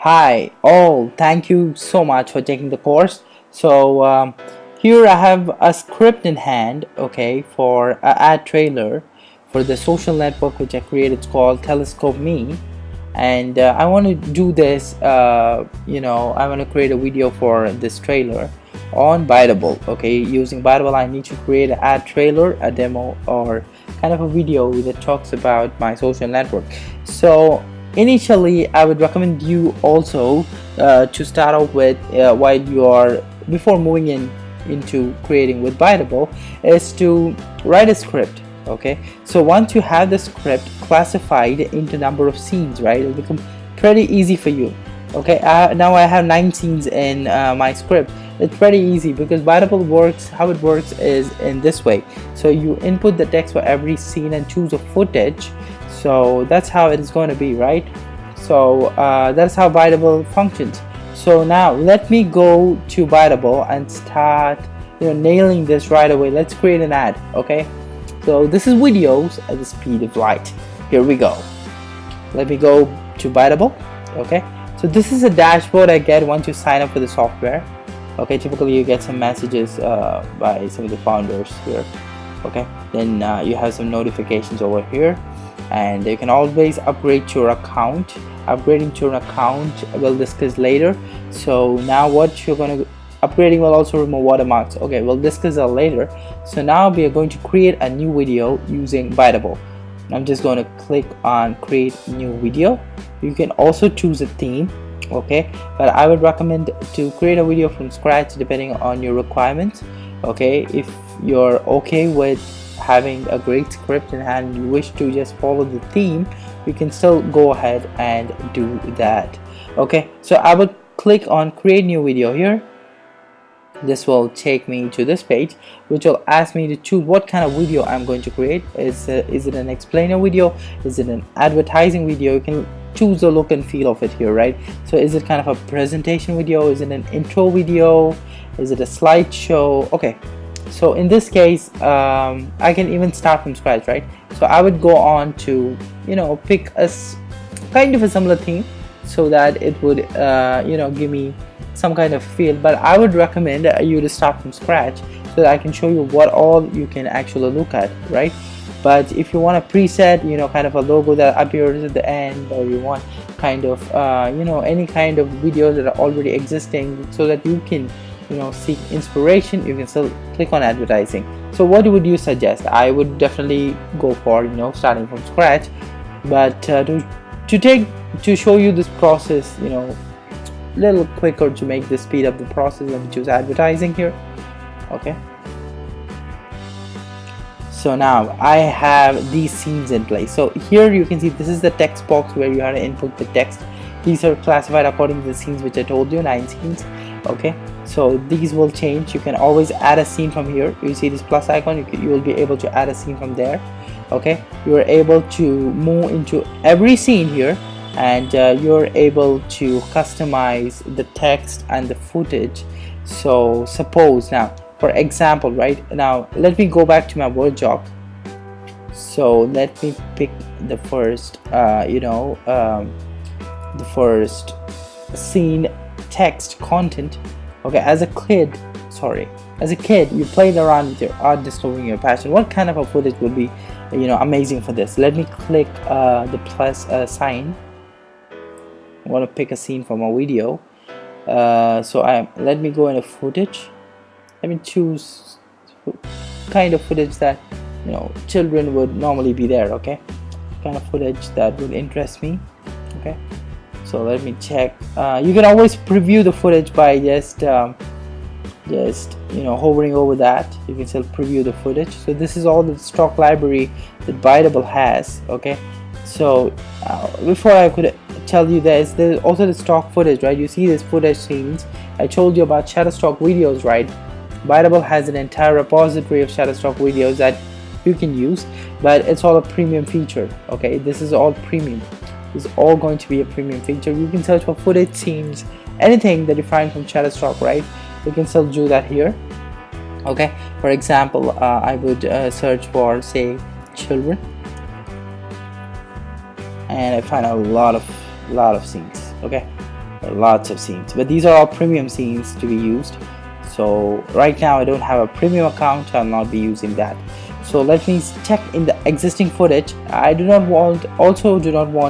Hi all, thank you so much for taking the course. Here I have a script in hand, okay, for an ad trailer for the social network which I created. It's called Telescope Me, and I want to do this. I want to create a video for this trailer on Biteable. Okay, using Biteable, I need to create an ad trailer, a demo, or kind of a video that talks about my social network. So initially I would recommend you also to start out with while you are before moving into creating with Biteable is to write a script. Okay, so once you have the script classified into number of scenes, right, it'll become pretty easy for you. Okay, now I have 9 scenes in my script. It's pretty easy because Biteable works, how it works is in this way. So you input the text for every scene and choose a footage. So that's how it is going to be, right? So that's how Biteable functions. So now let me go to Biteable and start nailing this right away. Let's create an ad. Okay, so this is videos at the speed of light. Here we go. Let me go to Biteable. Okay, so this is a dashboard I get once you sign up for the software. Okay, typically you get some messages by some of the founders here. Okay, then you have some notifications over here, and you can always upgrade your account. Upgrading to an account we'll discuss later. So now what you're going to upgrading will also remove watermarks. Okay, we'll discuss that later. So now we are going to create a new video using Biteable. I'm just going to click on create new video. You can also choose a theme, okay, but I would recommend to create a video from scratch depending on your requirements. Okay, if you're okay with having a great script in hand, you wish to just follow the theme, you can still go ahead and do that. Okay, so I would click on create new video here. This will take me to this page, which will ask me to choose what kind of video I'm going to create. Is it an explainer video? Is it an advertising video? You can choose the look and feel of it here, right? So is it kind of a presentation video? Is it an intro video? Is it a slideshow? Okay, so in this case I can even start from scratch, right? So I would go on to pick a kind of a similar theme so that it would give me some kind of feel, but I would recommend you to start from scratch so that I can show you what all you can actually look at, right? But if you want a preset, kind of a logo that appears at the end, or you want kind of any kind of videos that are already existing so that you can seek inspiration, you can still click on advertising. So what would you suggest? I would definitely go for starting from scratch, but to show you this process little quicker, to make the speed up the process, and choose advertising here. Okay, so now I have these scenes in place. So here you can see this is the text box where you have to input the text. These are classified according to the scenes which I told you, 9 scenes. Okay, so these will change. You can always add a scene from here. You see this plus icon, you will be able to add a scene from there. Okay, you are able to move into every scene here, and you're able to customize the text and the footage. So suppose now, for example, right now, let me go back to my Word doc. So let me pick the first the first scene text content. Okay, as a kid you played around with your art, discovering your passion. What kind of a footage would be amazing for this? Let me click the plus sign. I want to pick a scene from a video. Let me go into footage. Let me choose kind of footage that children would normally be there. Okay, kind of footage that would interest me. Okay, so let me check. You can always preview the footage by just hovering over that. You can still preview the footage. So this is all the stock library that Biteable has. Okay, so before I could tell you this, there's also the stock footage, right? You see this footage scenes. I told you about Shutterstock videos, right? Biteable has an entire repository of Shutterstock videos that you can use, but it's all a premium feature. Okay, this is all premium. This is all going to be a premium feature. You can search for footage, scenes, anything that you find from Shutterstock, right? You can still do that here. Okay, for example, I would search for, say, children, and I find a lot of scenes. Okay, lots of scenes, but these are all premium scenes to be used. So right now I don't have a premium account, I'll not be using that. So let me check in the existing footage. I do not want,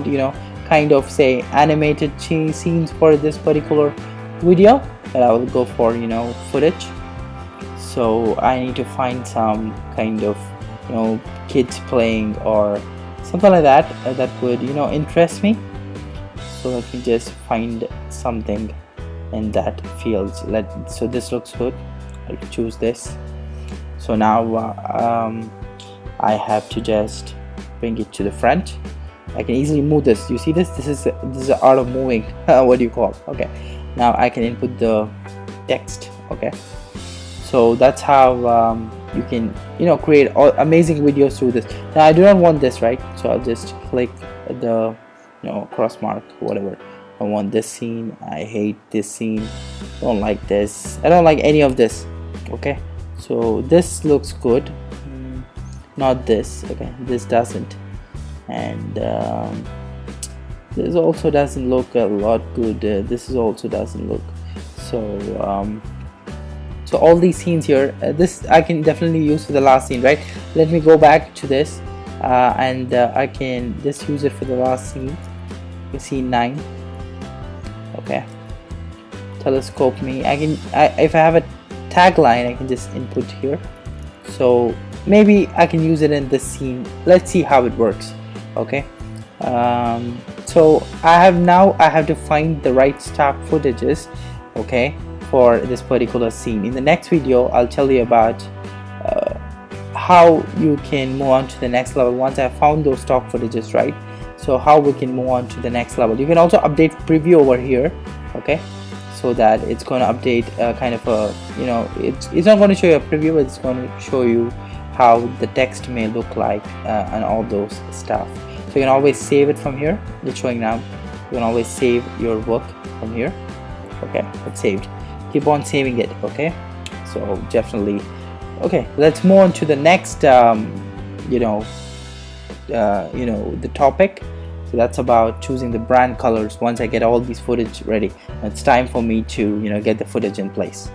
you know, kind of say animated scenes for this particular video, but I will go for, you know, footage. So I need to find some kind of, you know, kids playing or something like that that would, you know, interest me. So let me just find something in that field. So this looks good. I'll choose this. So now I have to just bring it to the front. I can easily move this. You see this? This is the art of moving. What do you call? Okay. Now I can input the text. Okay. So that's how you can, you know, create amazing videos through this. Now I do not want this, right? So I'll just click the, you know, cross mark, whatever. I want this scene. I hate this scene. Don't like this. I don't like any of this. Okay. So this looks good. Not this. Okay. This doesn't. And this also doesn't look a lot good. This is also doesn't look. So so all these scenes here, this I can definitely use for the last scene, right? Let me go back to this and I can just use it for the last scene. Scene 9. Okay. Telescope me. If I have a tagline, I can just input here. So maybe I can use it in this scene. Let's see how it works. Okay. So I have to find the right stock footages, okay, for this particular scene. In the next video I'll tell you about how you can move on to the next level once I found those stock footages, right? So how we can move on to the next level. You can also update preview over here, okay, so that it's going to update kind of a, you know, it's not going to show you a preview, it's going to show you how the text may look like and all those stuff. So you can always save it from here. It's showing now. You can always save your work from here. Okay, it's saved. Keep on saving it. Okay, so definitely. Okay, let's move on to the next you know, the topic. So that's about choosing the brand colors. Once I get all these footage ready, it's time for me to, you know, get the footage in place.